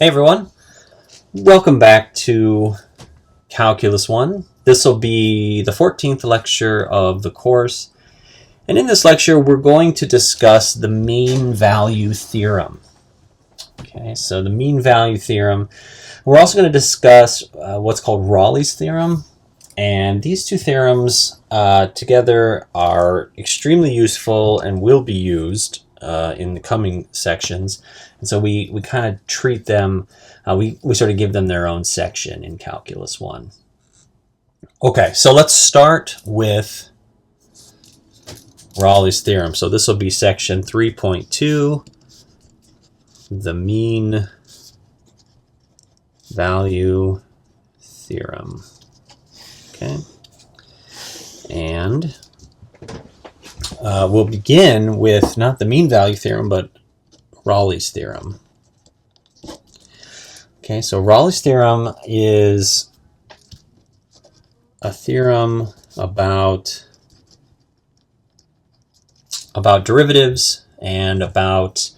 Hey everyone, welcome back to Calculus 1. This will be the 14th lecture of the course, and in this lecture we're going to discuss the mean value theorem. Okay, so the mean value theorem. We're also going to discuss what's called Raleigh's theorem, and these two theorems together are extremely useful and will be used in the coming sections. And so we kind of treat them, we sort of give them their own section in Calculus 1. Okay, so let's start with Raleigh's theorem. So this will be section 3.2, the mean value theorem. Okay, and we'll begin with not the mean value theorem, but Raleigh's theorem. Okay, so Raleigh's theorem is a theorem about derivatives and about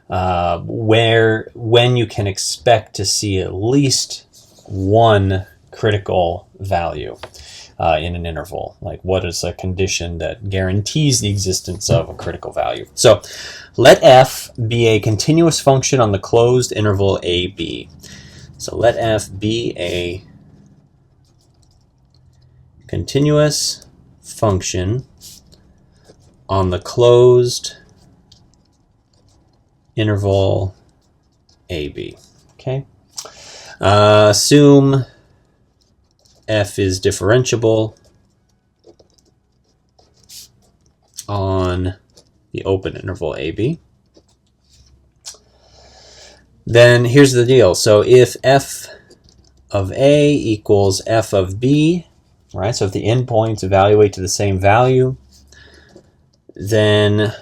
when you can expect to see at least one critical value in an interval. Like, what is a condition that guarantees the existence of a critical value? So let f be a continuous function on the closed interval AB. So let f be a continuous function on the closed interval AB. Okay. Assume f is differentiable on the open interval AB. Then here's the deal. So if f of A equals f of B, right? So if the endpoints evaluate to the same value, then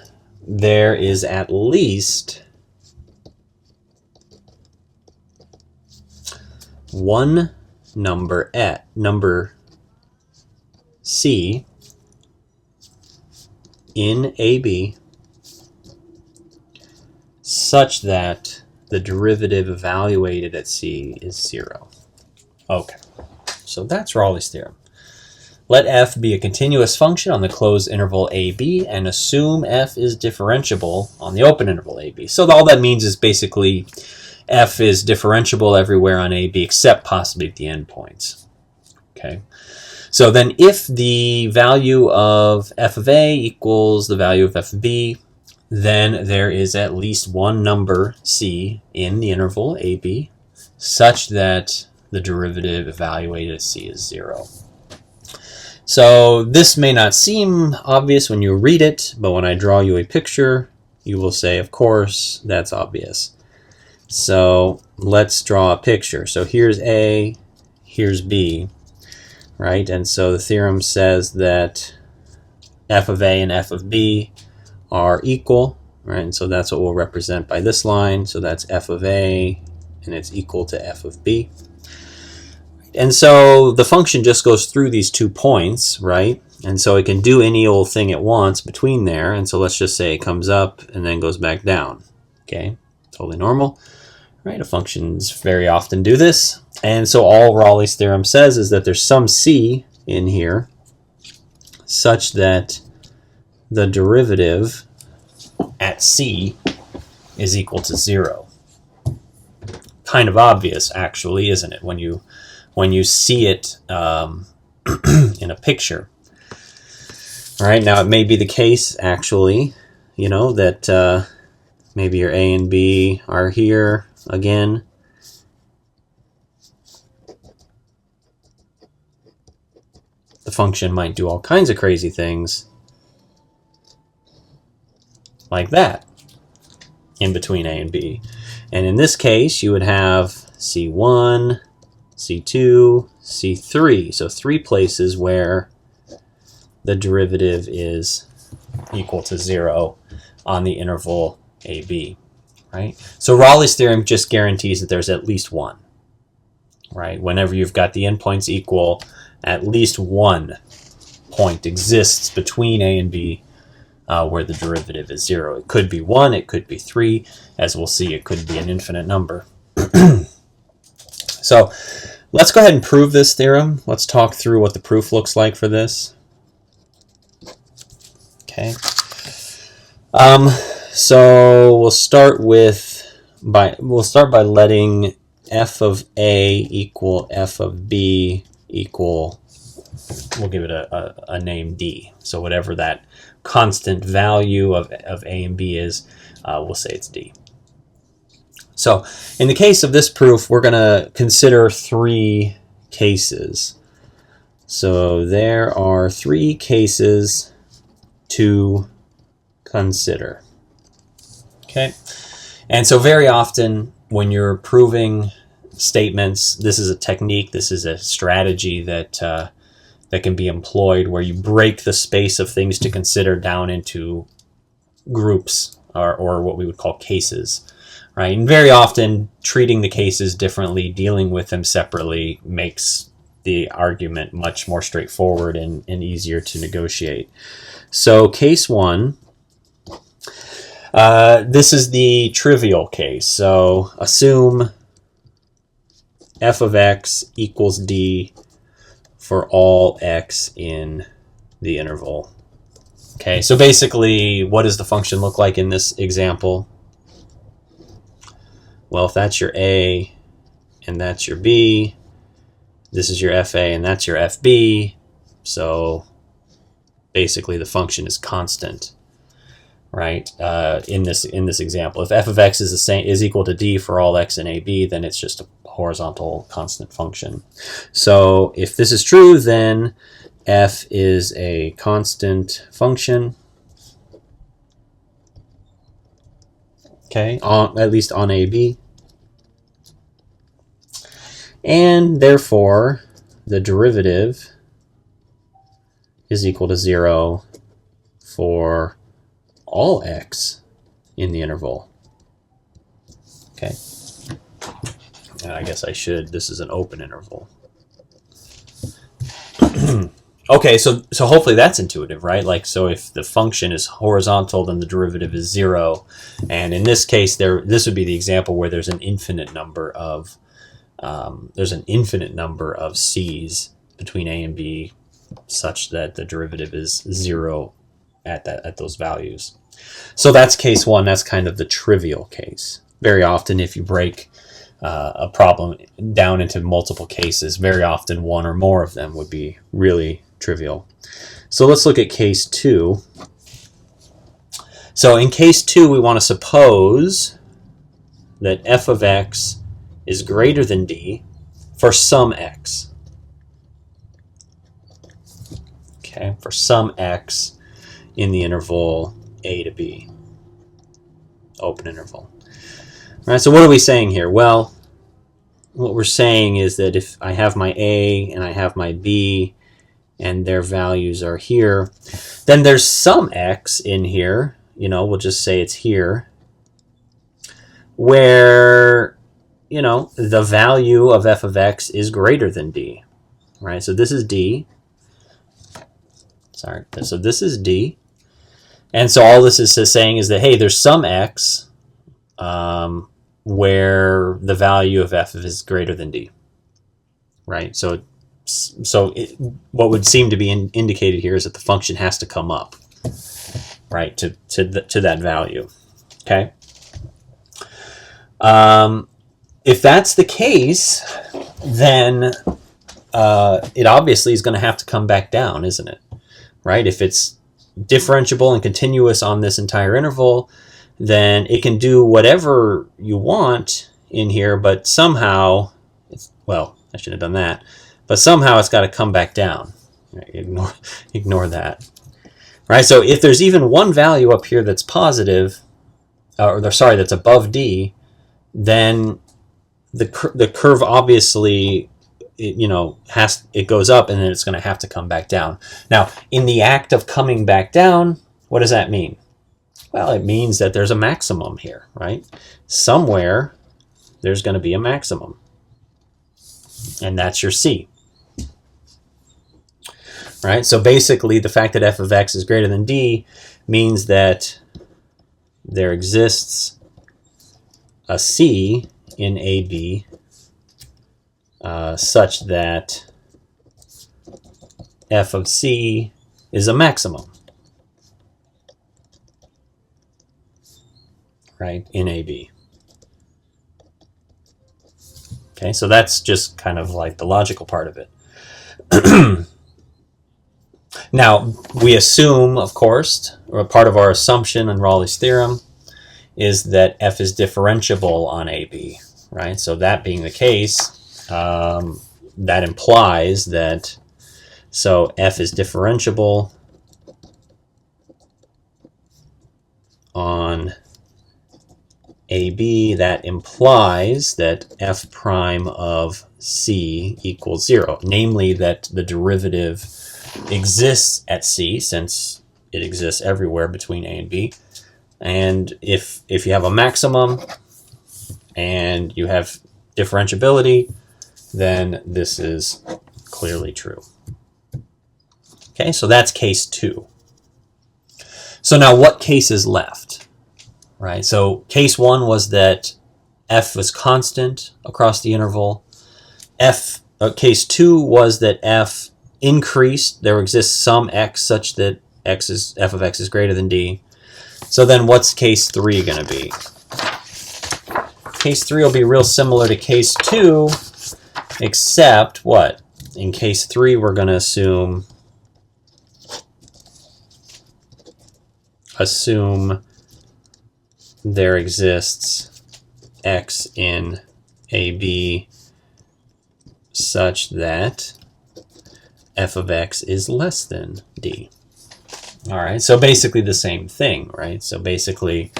there is at least one number C in AB such that the derivative evaluated at C is 0. Okay, so that's Raleigh's theorem. Let f be a continuous function on the closed interval AB and assume f is differentiable on the open interval AB. So all that means is basically f is differentiable everywhere on AB except possibly at the endpoints. Okay, so then if the value of f of A equals the value of f of B, then there is at least one number C in the interval AB such that the derivative evaluated at C is 0. So this may not seem obvious when you read it, but when I draw you a picture, you will say, of course, that's obvious. So let's draw a picture. So here's A, here's B, right? And so the theorem says that f of A and f of B are equal, right? And so that's what we'll represent by this line. So that's f of A, and it's equal to f of B. And so the function just goes through these 2 points, right? And so it can do any old thing it wants between there. And so let's just say it comes up and then goes back down. Okay, totally normal, right? Functions very often do this. And so all Raleigh's theorem says is that there's some C in here such that the derivative at C is equal to 0. Kind of obvious, actually, isn't it, when you see it in a picture. All right, now it may be the case, actually, that maybe your A and B are here again. The function might do all kinds of crazy things like that in between A and B. And in this case, you would have C1, C2, C3. So 3 places where the derivative is equal to 0 on the interval AB, right? So Raleigh's theorem just guarantees that there's at least one, right? Whenever you've got the endpoints equal, at least one point exists between A and B where the derivative is 0. It could be 1, it could be 3. As we'll see, it could be an infinite number. So let's go ahead and prove this theorem. Let's talk through what the proof looks like for this. Okay. So we'll start by letting f of a equal f of b equal, we'll give it a name d. So whatever that constant value of a and b is, we'll say it's d. So in the case of this proof, we're going to consider 3 cases. So there are 3 cases to consider. Okay, and so very often when you're proving statements, this is a technique, this is a strategy that that can be employed where you break the space of things to consider down into groups or what we would call cases, right? And very often treating the cases differently, dealing with them separately makes the argument much more straightforward and easier to negotiate. So case 1, this is the trivial case. So assume f of x equals d for all x in the interval. Okay, so basically, what does the function look like in this example? Well, if that's your a and that's your b, this is your fa and that's your fb, so basically the function is constant, right? In this example, if f of x is equal to d for all x in ab, then it's just a horizontal constant function. So if this is true, then f is a constant function, okay, at least on ab, and therefore the derivative is equal to 0 for all x in the interval. Okay. And I guess I should, this is an open interval. Okay, so hopefully that's intuitive, right? Like, so if the function is horizontal, then the derivative is 0. And in this case, this would be the example where there's an infinite number of c's between a and b, such that the derivative is 0 at those values. So that's case 1. That's kind of the trivial case. Very often, if you break a problem down into multiple cases, very often one or more of them would be really trivial. So let's look at case 2. So in case 2, we want to suppose that f of x is greater than d for some x. Okay, for some x in the interval a to b, open interval. All right, so what are we saying here? Well, what we're saying is that if I have my a and I have my b and their values are here, then there's some x in here, we'll just say it's here, where, the value of f of x is greater than d, right? So this is d. Sorry, so this is d. And so all this is saying is that, hey, there's some x where the value of f is greater than d, right? So what would seem to be indicated here is that the function has to come up, right, to that value, okay? If that's the case, then it obviously is going to have to come back down, isn't it? Right? If it's differentiable and continuous on this entire interval, then it can do whatever you want in here, but somehow, well, I shouldn't have done that, but somehow it's got to come back down. Right? Ignore that. Right? So if there's even one value up here that's positive, that's above d, then the curve obviously, it goes up, and then it's going to have to come back down. Now, in the act of coming back down, what does that mean? Well, it means that there's a maximum here, right? Somewhere there's going to be a maximum, and that's your c. Right? So basically, the fact that f of x is greater than d means that there exists a c in AB such that f of c is a maximum, right, in AB. Okay, so that's just kind of like the logical part of it. Now, we assume, of course, or part of our assumption in Raleigh's theorem is that f is differentiable on AB, right? So that being the case, that implies that, so f is differentiable on AB, that implies that f prime of c equals 0, namely that the derivative exists at c, since it exists everywhere between a and b. And if you have a maximum and you have differentiability, then this is clearly true. Okay, so that's case 2. So now what case is left? Right, so case 1 was that f was constant across the interval. Case 2 was that f increased. There exists some x such that f of x is greater than d. So then what's case 3 going to be? Case 3 will be real similar to case 2, except what? In case 3, we're going to assume there exists x in AB such that f of x is less than d. All right, so basically the same thing, right? So basically,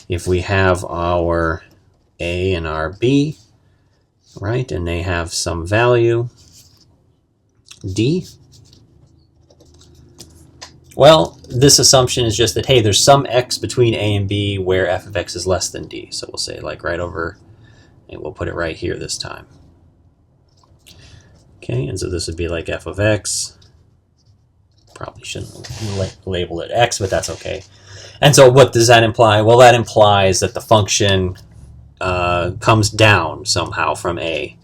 if we have our a and our b, right, and they have some value, d, well, this assumption is just that, hey, there's some x between a and b where f of x is less than d. So we'll say like right over, and we'll put it right here this time. Okay, and so this would be like f of x. Probably shouldn't label it x, but that's okay. And so what does that imply? Well, that implies that the function comes down somehow from a,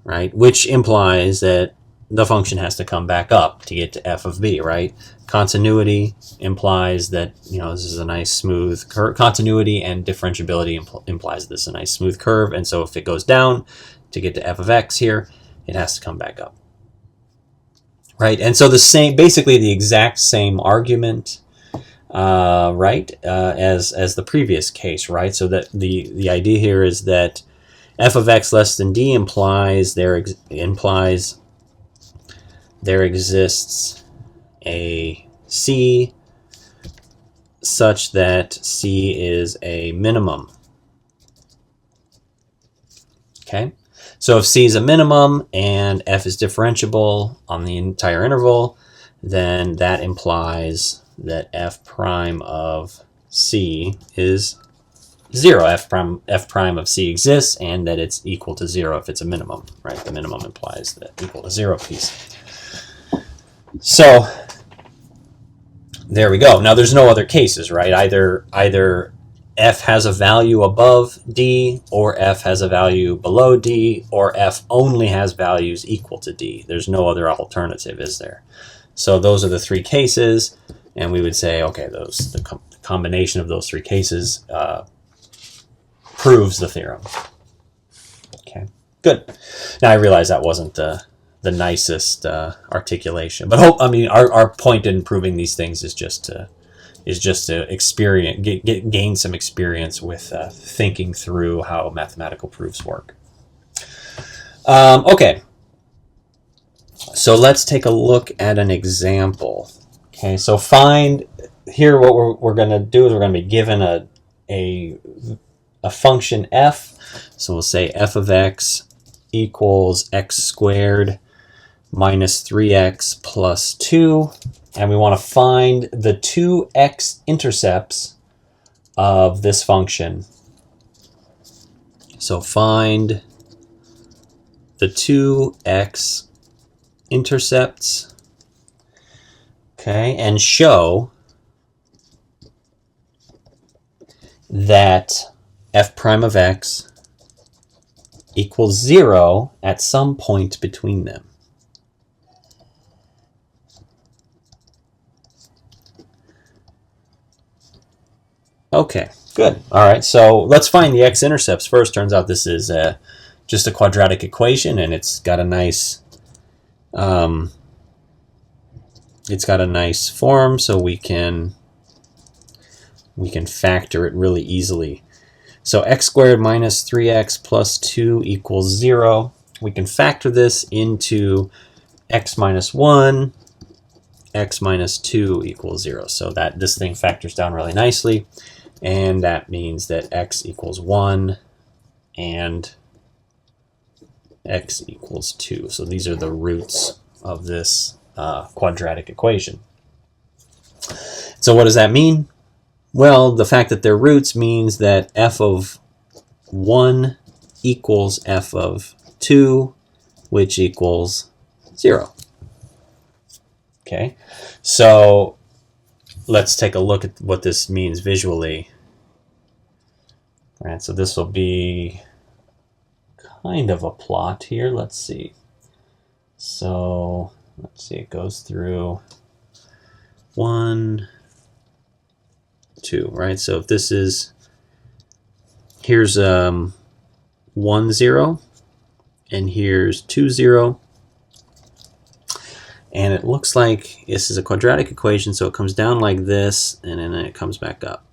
right? Which implies that the function has to come back up to get to f of b, right? Continuity implies that, this is a nice smooth curve. Continuity and differentiability implies this is a nice smooth curve. And so if it goes down to get to f of x here, it has to come back up. Right, and so basically the exact same argument, right, as the previous case, right? So that the idea here is that f of x less than d implies there exists a c such that c is a minimum. Okay. So if c is a minimum and f is differentiable on the entire interval, then that implies that f prime of c is 0. F prime of c exists, and that it's equal to 0 if it's a minimum, right? The minimum implies that equal to 0 piece. So there we go. Now there's no other cases, right? Either f has a value above d, or f has a value below d, or f only has values equal to d. There's no other alternative, is there? So those are the 3 cases, and we would say, okay, the combination of those 3 cases proves the theorem. Okay, good. Now I realize that wasn't the nicest articulation, but our point in proving these things is just to gain some experience with thinking through how mathematical proofs work. Okay, so let's take a look at an example. Okay, so here what we're going to do is we're going to be given a function f. So we'll say f of x equals x squared minus 3x plus 2. And we want to find the 2 x-intercepts of this function. So find the 2 x-intercepts, okay, and show that f prime of x equals 0 at some point between them. Okay, good. All right, so let's find the x-intercepts first. Turns out this is just a quadratic equation, and it's got a nice form, so we can factor it really easily. So x squared minus 3x plus 2 equals 0. We can factor this into x minus 1, x minus 2 equals 0. So that this thing factors down really nicely. And that means that x equals 1 and x equals 2. So these are the roots of this quadratic equation. So what does that mean? Well, the fact that they're roots means that f of 1 equals f of 2, which equals 0. Okay, so let's take a look at what this means visually. All right, so this will be kind of a plot here. Let's see. So let's see, it goes through 1, 2, right? So if this is, here's 1, 0, and here's 2, 0. And it looks like this is a quadratic equation, so it comes down like this, and then it comes back up.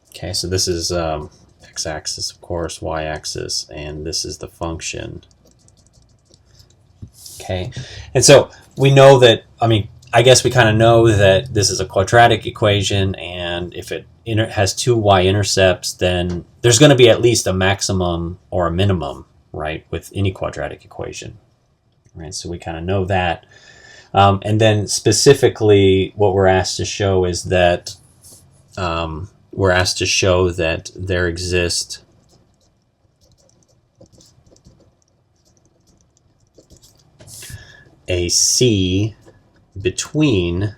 Okay, so this is x-axis, of course, y-axis, and this is the function. Okay, and so we know that, I guess we kind of know that this is a quadratic equation, and if it has two y-intercepts, then there's going to be at least a maximum or a minimum, right, with any quadratic equation. Right, so we kind of know that. And then specifically what we're asked to show is that there exists a C between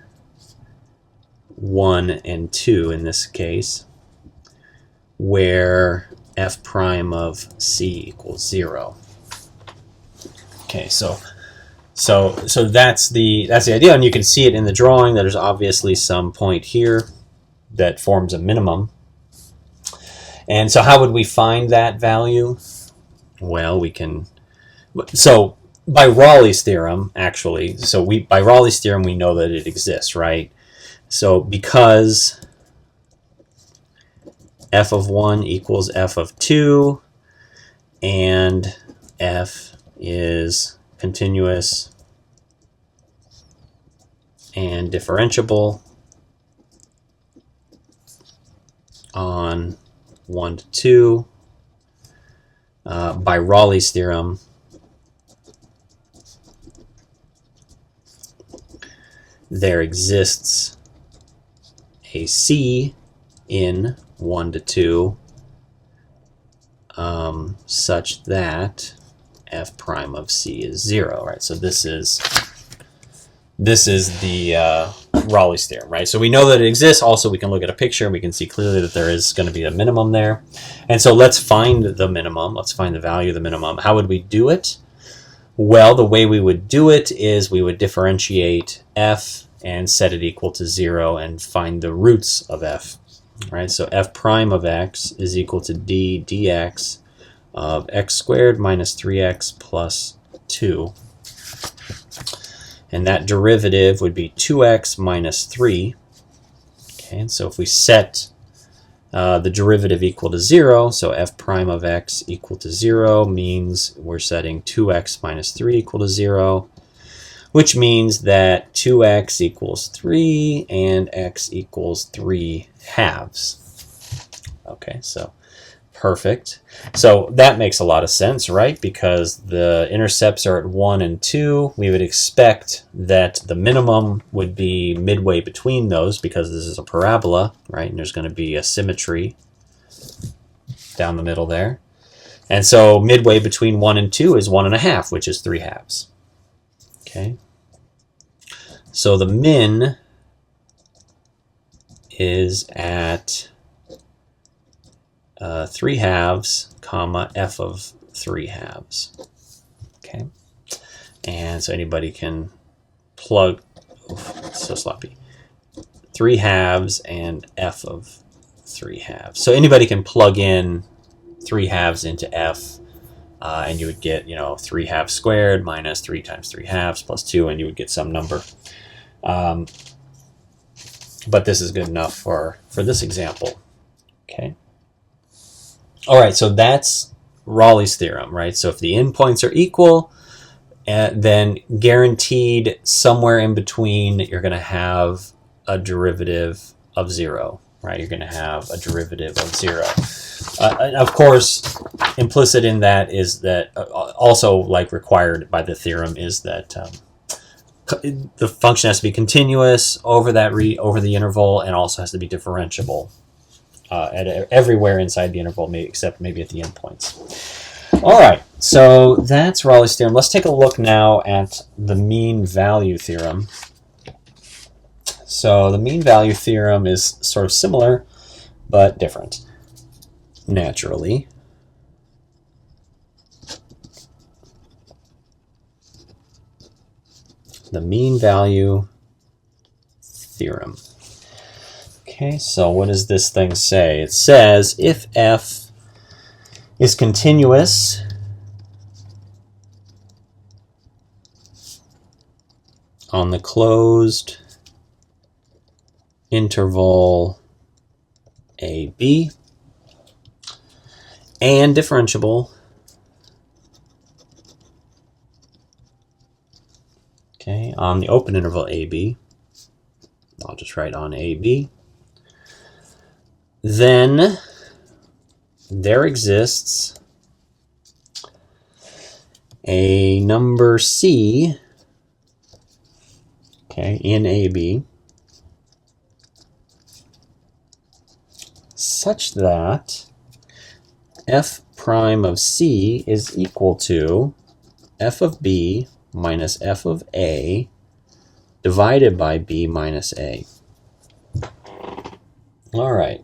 1 and 2 in this case, where f prime of C equals 0. Okay, so that's the idea, and you can see it in the drawing. There's obviously some point here that forms a minimum. And so how would we find that value? Well, we can, so by Raleigh's theorem, actually, by Raleigh's theorem we know that it exists, right? So because f of 1 equals f of 2, and f is continuous and differentiable on 1 to 2, by Raleigh's theorem, there exists a C in 1 to 2 such that f prime of C is 0, right? So this is the Raleigh's theorem, right? So we know that it exists. Also, we can look at a picture and we can see clearly that there is going to be a minimum there. And so let's find the minimum. Let's find the value of the minimum. How would we do it? Well, the way we would do it is we would differentiate f and set it equal to 0 and find the roots of f, right? So f prime of x is equal to d dx of x squared minus 3x plus 2. And that derivative would be 2x minus 3. Okay, and so if we set the derivative equal to 0, so f prime of x equal to 0 means we're setting 2x minus 3 equal to 0, which means that 2x equals 3 and x equals 3 halves. Okay, so perfect. So that makes a lot of sense, right? Because the intercepts are at 1 and 2. We would expect that the minimum would be midway between those because this is a parabola, right? And there's going to be a symmetry down the middle there. And so midway between 1 and 2 is 1.5, which is 3 halves. Okay. So the min is at 3 halves comma, f of 3/2. Okay, and so anybody can plug, it's so sloppy, 3/2 and f of 3/2. So anybody can plug in 3/2 into f, and you would get, 3/2 squared minus 3 times 3/2 plus 2, and you would get some number. But this is good enough for this example. Okay. All right, so that's Raleigh's theorem, right? So if the endpoints are equal, then guaranteed somewhere in between, you're going to have a derivative of 0, right? You're going to have a derivative of 0. And of course, implicit in that is that also, like required by the theorem, is that the function has to be continuous over the interval, and also has to be differentiable everywhere inside the interval, except maybe at the endpoints. All right, so that's Raleigh's theorem. Let's take a look now at the mean value theorem. So the mean value theorem is sort of similar, but different, naturally. The mean value theorem. Okay, so what does this thing say? It says if f is continuous on the closed interval AB and differentiable, okay, on the open interval AB, I'll just write on AB, then there exists a number C, okay, in AB, such that f prime of C is equal to f of B minus f of A divided by B minus A. All right.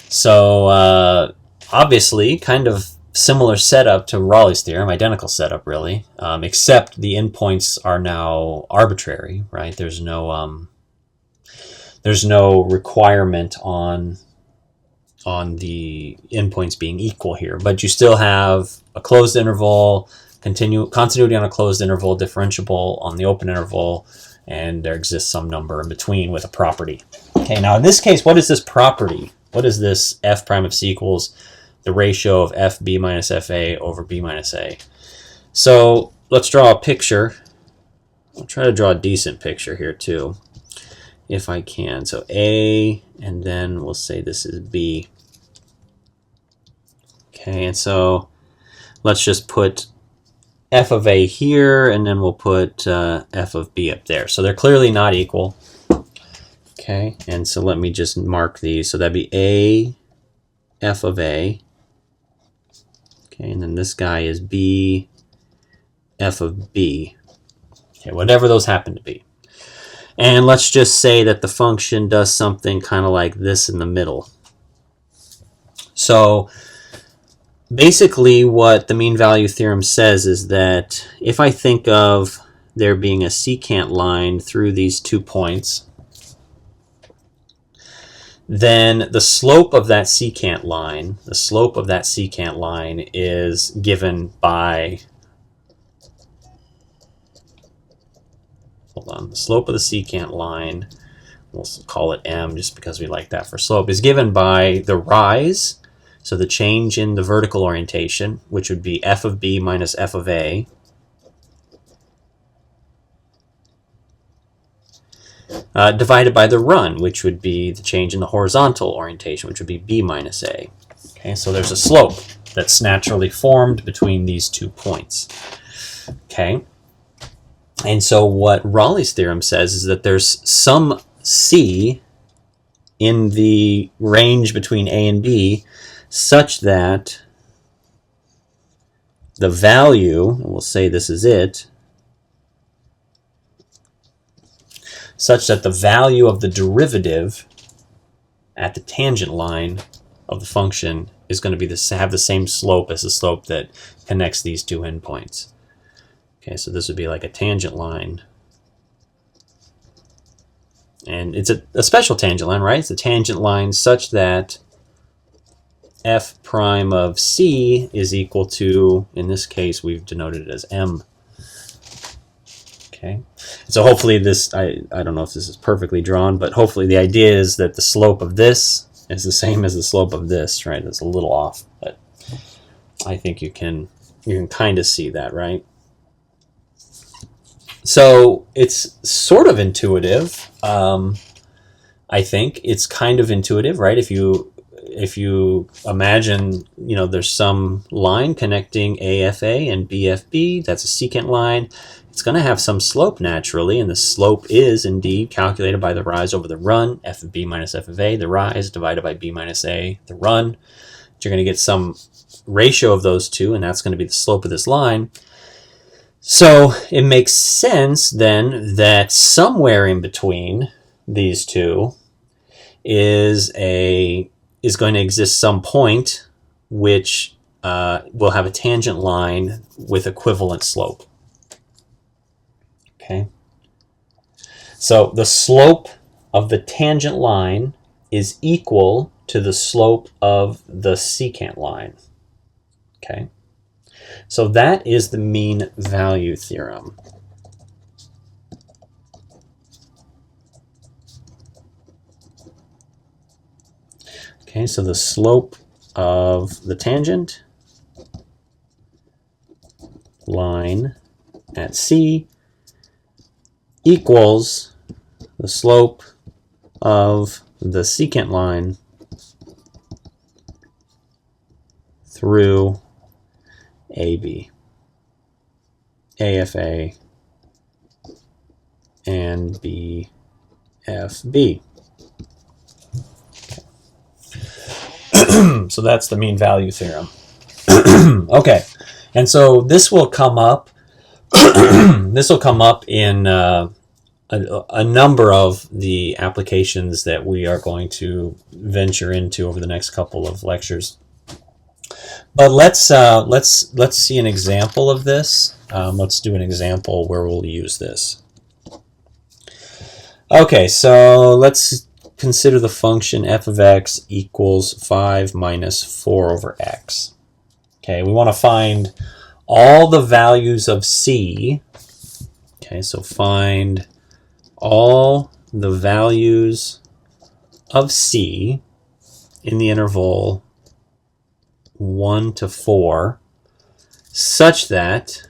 So obviously, kind of similar setup to Raleigh's theorem, identical setup really, except the endpoints are now arbitrary, right? There's no requirement on the endpoints being equal here, but you still have a closed interval, continuity on a closed interval, differentiable on the open interval, and there exists some number in between with a property. Okay, now in this case, what is this property? What is this f prime of C equals the ratio of fb minus fa over b minus a? So let's draw a picture. I'll try to draw a decent picture here too, if I can. So A, and then we'll say this is B. Okay, and so let's just put f of A here, and then we'll put f of B up there. So they're clearly not equal. Okay, and so let me just mark these. So that'd be A, f of A. Okay, and then this guy is B, f of B. Okay, whatever those happen to be. And let's just say that the function does something kind of like this in the middle. So basically what the mean value theorem says is that if I think of there being a secant line through these 2 points, then the slope of that secant line, is given by, the slope of the secant line, we'll call it m just because we like that for slope, is given by the rise, so the change in the vertical orientation, which would be f of B minus f of A, divided by the run, which would be the change in the horizontal orientation, which would be B minus A. Okay, so there's a slope that's naturally formed between these 2 points. Okay, and so what Raleigh's theorem says is that there's some C in the range between A and B such that the value, and we'll say this is it, such that the value of the derivative at the tangent line of the function is going to be have the same slope as the slope that connects these two endpoints. Okay, so this would be like a tangent line. And it's a special tangent line, right? It's a tangent line such that f prime of c is equal to, in this case, we've denoted it as m. Okay, so hopefully this, I don't know if this is perfectly drawn, but hopefully the idea is that the slope of this is the same as the slope of this, right? It's a little off, but I think you can kind of see that, right? So it's sort of intuitive. I think it's kind of intuitive, right? If you imagine, there's some line connecting AFA and BFB, that's a secant line. It's going to have some slope naturally, and the slope is indeed calculated by the rise over the run, f of b minus f of a, the rise, divided by b minus a, the run. You're going to get some ratio of those two, and that's going to be the slope of this line. So it makes sense then that somewhere in between these two is going to exist some point which will have a tangent line with equivalent slope. Okay. So the slope of the tangent line is equal to the slope of the secant line. Okay. So that is the mean value theorem. Okay, so the slope of the tangent line at C equals the slope of the secant line through AB, AFA, and BFB. So that's the mean value theorem. Okay, and so this will come up. This will come up in a number of the applications that we are going to venture into over the next couple of lectures. But let's see an example of this. Let's do an example where we'll use this. Okay, so let's consider the function f of x equals 5 minus 4 over x. Okay, we want to find all the values of c. Okay, so find all the values of c in the interval 1 to 4 such that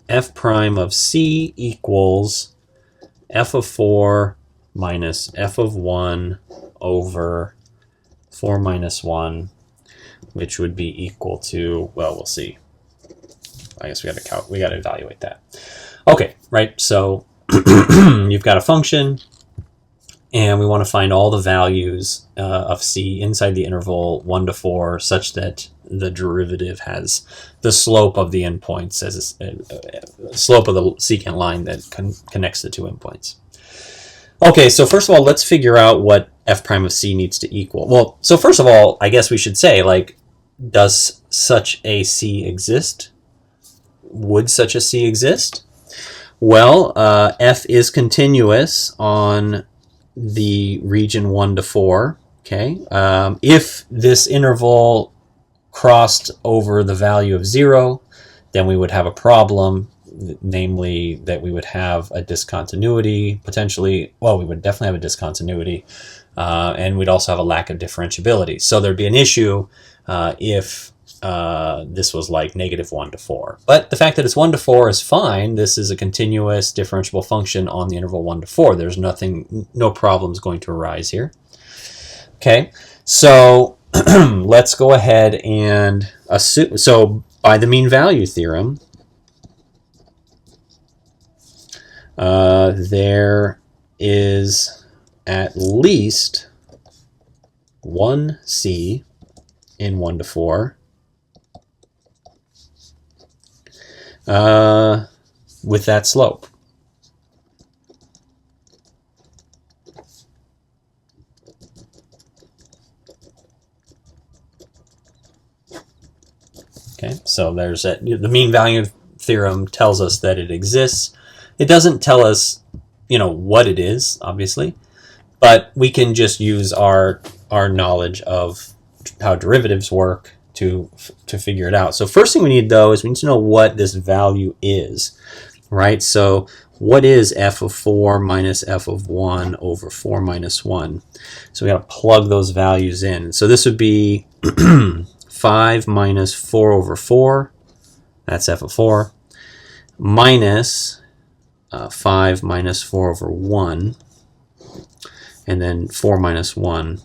f prime of c equals f of 4 minus f of 1 over 4 minus 1, which would be equal to, well, we'll see. I guess we got to evaluate that. Okay, right, so you've got a function, and we want to find all the values of c inside the interval 1 to 4 such that the derivative has the slope of the endpoints as a slope of the secant line that connects the two endpoints. Okay, so first of all, let's figure out what f prime of c needs to equal. Well, so first of all, I guess we should say, like, does such a c exist? Would such a c exist? Well, f is continuous on the region 1 to 4. Okay, if this interval crossed over the value of 0, then we would have a problem, namely that we would have a discontinuity, potentially. Well, we would definitely have a discontinuity, and we'd also have a lack of differentiability. So there'd be an issue if this was like negative 1 to 4. But the fact that it's 1 to 4 is fine. This is a continuous differentiable function on the interval 1 to 4. There's no problems going to arise here. Okay, so let's go ahead and assume, so by the mean value theorem, there is at least one c in 1 to 4 with that slope. Okay, so there's that. The mean value theorem tells us that it exists. It doesn't tell us, what it is, obviously, but we can just use our knowledge of how derivatives work to figure it out. So first thing we need, though, is we need to know what this value is, right? So what is f of 4 minus f of 1 over 4 minus 1? So we got to plug those values in. So this would be 5 minus 4 over 4, that's f of 4, minus 5 minus 4 over 1, and then 4 minus 1,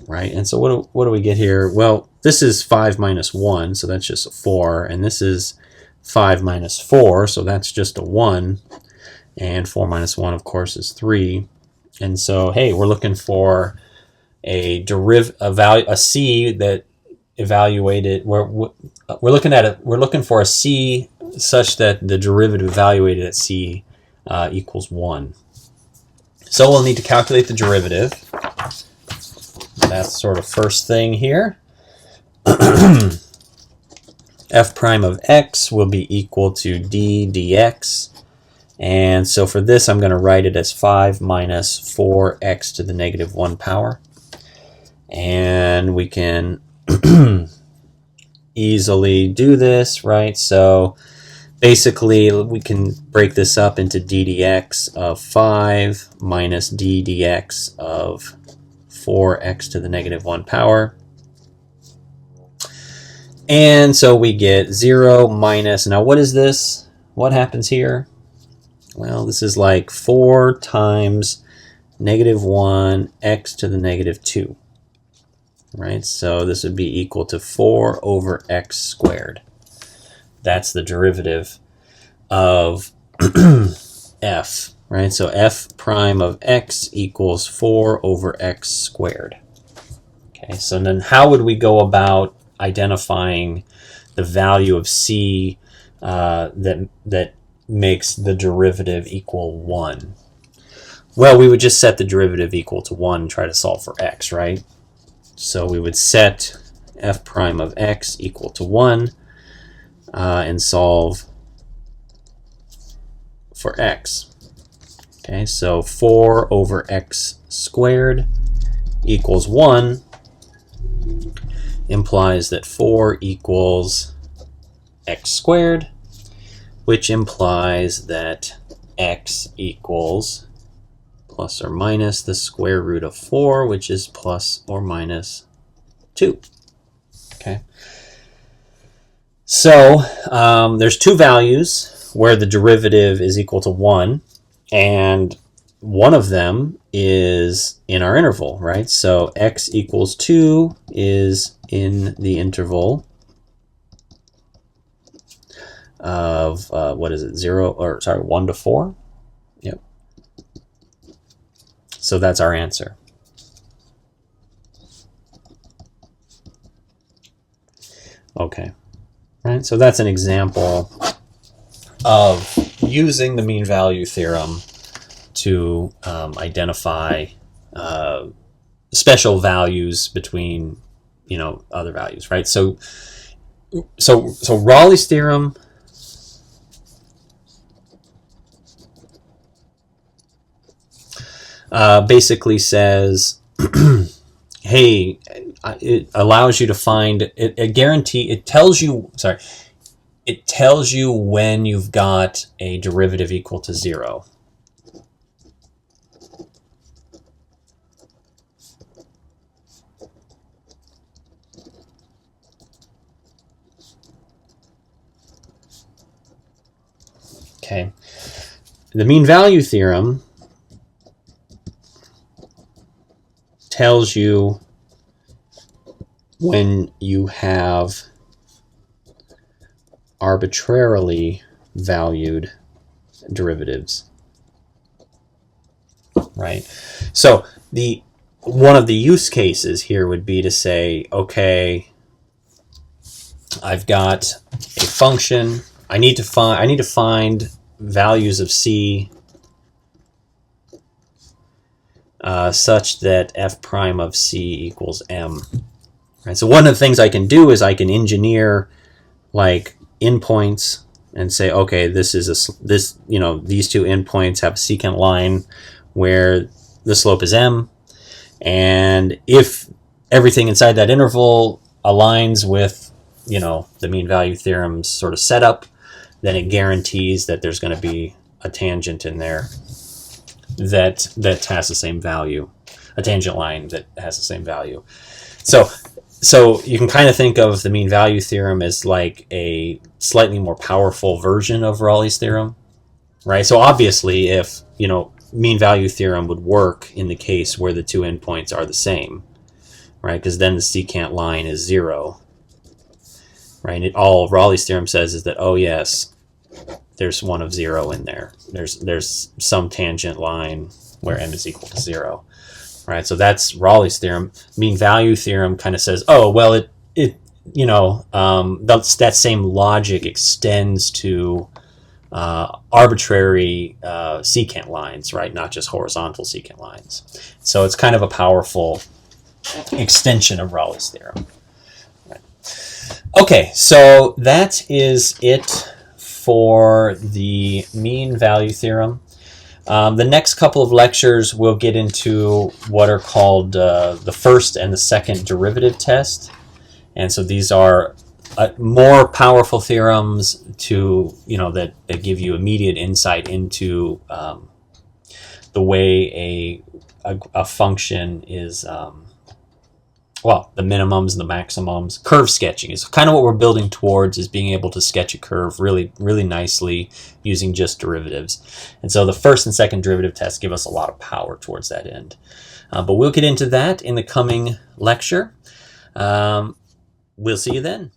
right? And so what do we get here? Well, this is 5 minus 1, so that's just a 4, and this is 5 minus 4, so that's just a 1, and 4 minus 1, of course, is 3. And so, hey, we're looking for a c that evaluated. We're looking for a c such that the derivative evaluated at c equals 1. So we'll need to calculate the derivative. That's sort of first thing here. F prime of x will be equal to d dx. And so for this, I'm going to write it as 5 minus 4x to the negative 1 power. And we can easily do this, right? So basically, we can break this up into d dx of 5 minus d dx of 4x to the negative 1 power. And so we get 0 minus, now what is this? What happens here? Well, this is like 4 times negative 1 x to the negative 2, right? So this would be equal to 4 over x squared. That's the derivative of f, right? So f prime of x equals 4 over x squared. Okay, so then how would we go about identifying the value of c that makes the derivative equal 1? Well, we would just set the derivative equal to 1 and try to solve for x, right? So we would set f prime of x equal to 1 and solve for x. Okay, so 4 over x squared equals 1 implies that 4 equals x squared, which implies that x equals plus or minus the square root of 4, which is plus or minus 2. Okay. So there's two values where the derivative is equal to 1, and one of them is in our interval, right? So x equals 2 is in the interval of, 1 to 4? Yep. So that's our answer. Okay. Right, so that's an example of using the mean value theorem to identify special values between, other values, right? So Raleigh's theorem basically says, hey, it allows you to find it tells you when you've got a derivative equal to 0. Okay. The mean value theorem tells you when you have arbitrarily valued derivatives, right? So one of the use cases here would be to say, okay, I've got a function. I need to find values of c such that f prime of c equals m. Right? So one of the things I can do is I can engineer like endpoints and say, okay, these two endpoints have a secant line where the slope is m, and if everything inside that interval aligns with, the mean value theorem's sort of setup, then it guarantees that there's going to be a tangent in there that has the same value, a tangent line that has the same value. So you can kind of think of the mean value theorem as like a slightly more powerful version of Raleigh's theorem, right? So obviously, if mean value theorem would work in the case where the two endpoints are the same, right? Because then the secant line is 0, right? And all Raleigh's theorem says is that, oh yes, there's one of 0 in there. There's some tangent line where m is equal to 0. Right, so that's Raleigh's theorem. Mean value theorem kind of says, oh well, that same logic extends to arbitrary secant lines, right? Not just horizontal secant lines. So it's kind of a powerful extension of Raleigh's theorem. Right. Okay, so that is it for the mean value theorem. The next couple of lectures we'll get into what are called the first and the second derivative test, and so these are more powerful theorems that give you immediate insight into the way a function is the minimums and the maximums. Curve sketching is kind of what we're building towards, is being able to sketch a curve really, really nicely using just derivatives. And so the first and second derivative tests give us a lot of power towards that end. But we'll get into that in the coming lecture. We'll see you then.